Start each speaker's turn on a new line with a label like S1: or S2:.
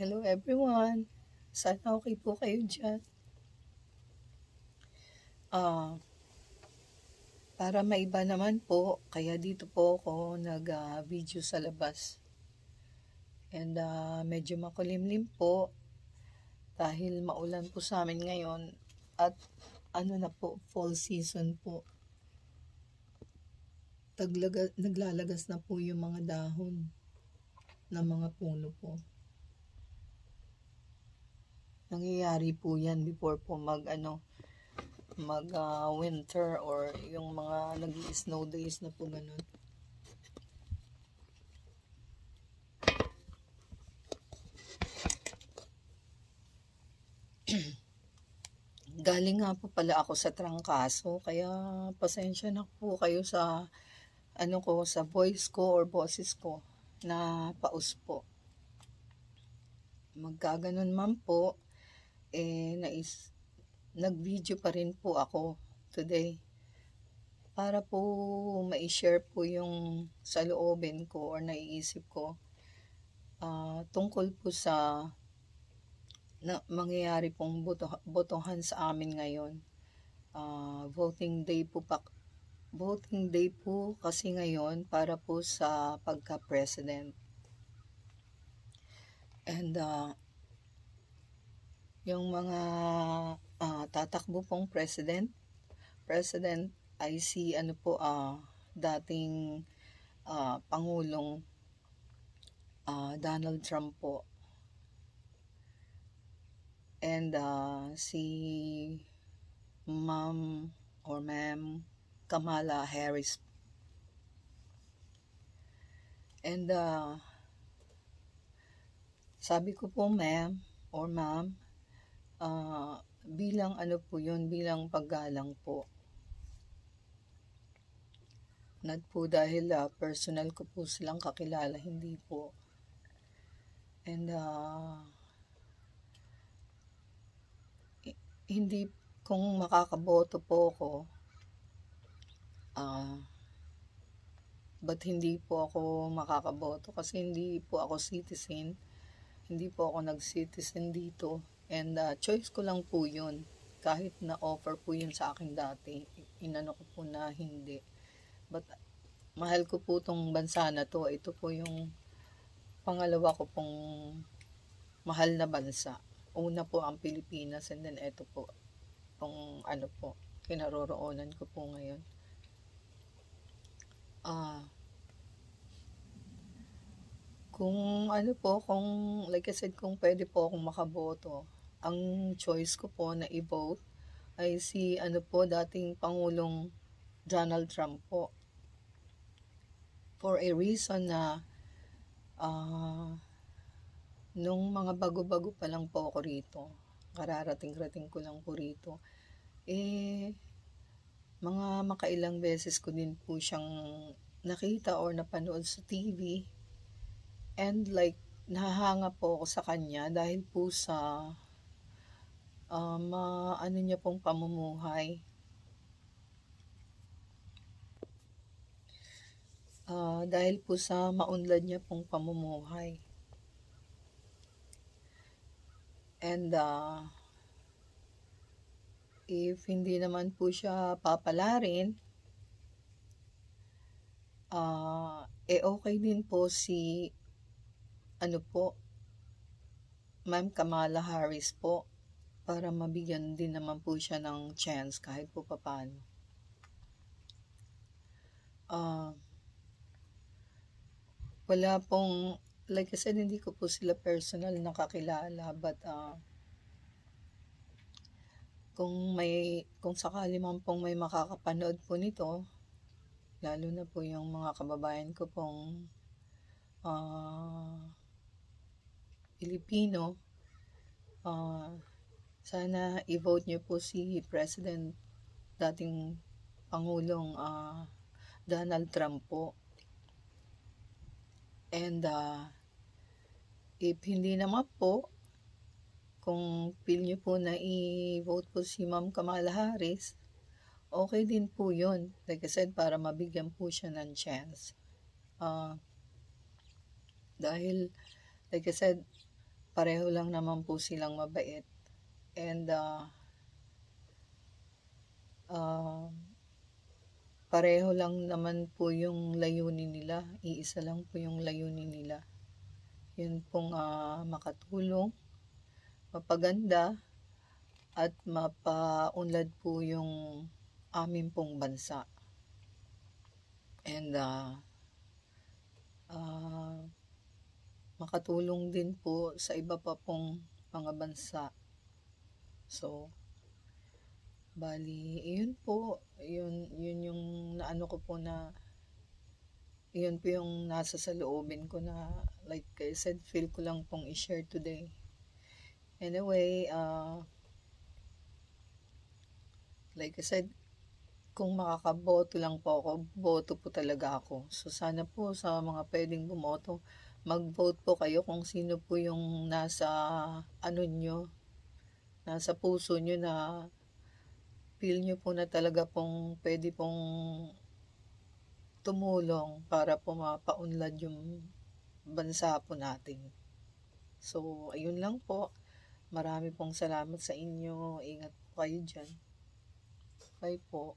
S1: Hello everyone! Sana okay po kayo dyan. Para maiba naman po, kaya dito po ako nag-video sa labas. And medyo makulimlim po dahil maulan po sa amin ngayon at ano na po, fall season po. Naglalagas na po yung mga dahon ng mga puno po. Nangyayari po yan before po winter or yung mga nag-snow days na po ganun. Galing nga po pala ako sa trangkaso, kaya pasensya na po kayo sa sa voice ko or boses ko na paus po. Magkaganon man po, nag-video pa rin po ako today para po ma-share po yung saloobin ko or naiisip ko tungkol po sa mangyayari pong botohan sa amin ngayon. Voting day po kasi ngayon para po sa pagka-president. And yung mga tatakbo pong president ay si dating Pangulong Donald Trump po. And si Ma'am Kamala Harris. And sabi ko po ma'am, bilang bilang paggalang po. Not po dahil personal ko po silang kakilala, hindi po. And hindi, kung makakaboto po ako, but hindi po ako makakaboto kasi hindi po ako citizen. Hindi po ako nag-citizen dito. And choice ko lang po yun. Kahit na offer po yun sa akin dati, inano ko po na hindi. But mahal ko po tong bansa na to. Ito po yung pangalawa ko pong mahal na bansa. Una po ang Pilipinas, and then ito po tong kinaroroonan ko po ngayon. Kung like I said, kung pwede po akong makaboto, ang choice ko po na i-vote ay si dating Pangulong Donald Trump po. For a reason na nung mga bago-bago pa lang po ako rito, kararating-rating ko lang po rito, mga makailang beses ko din po siyang nakita or napanood sa TV. And like, nahahanga po ako sa kanya dahil po sa niya pong pamumuhay. Dahil po sa maunlad niya pong pamumuhay. And if hindi naman po siya papalarin, okay din po si Ma'am Kamala Harris po, para mabigyan din naman po siya ng chance kahit po papaano. Wala pong, like I said, hindi ko po sila personal nakakilala, but kung sakali man pong may makakapanood po nito, lalo na po yung mga kababayan ko pong Pilipino, sana i-vote niyo po si President, dating Pangulong Donald Trump po. And if hindi naman po, kung feel nyo po na i-vote po si Ma'am Kamala Harris, okay din po yun. Like I said, para mabigyan po siya ng chance. Dahil, like I said, pareho lang naman po silang mabait. And pareho lang naman po yung layunin nila. Iisa lang po yung layunin nila. Yun pong makatulong, mapaganda, at mapaunlad po yung amin pong bansa. And makatulong din po sa iba pa pong mga bansa. So, bali, yun po, yun yung naano ko po na, yun po yung nasa sa loobin ko na, like I said, feel ko lang pong i-share today. Anyway, like I said, kung makakaboto lang po ako, boto po talaga ako. So, sana po sa mga pwedeng bumoto, mag-vote po kayo kung sino po yung nasa ano nyo, nasa puso nyo na feel nyo po na talaga pong pwede pong tumulong para po mapaunlad yung bansa po natin. So, ayun lang po. Marami pong salamat sa inyo. Ingat po kayo dyan. Bye po.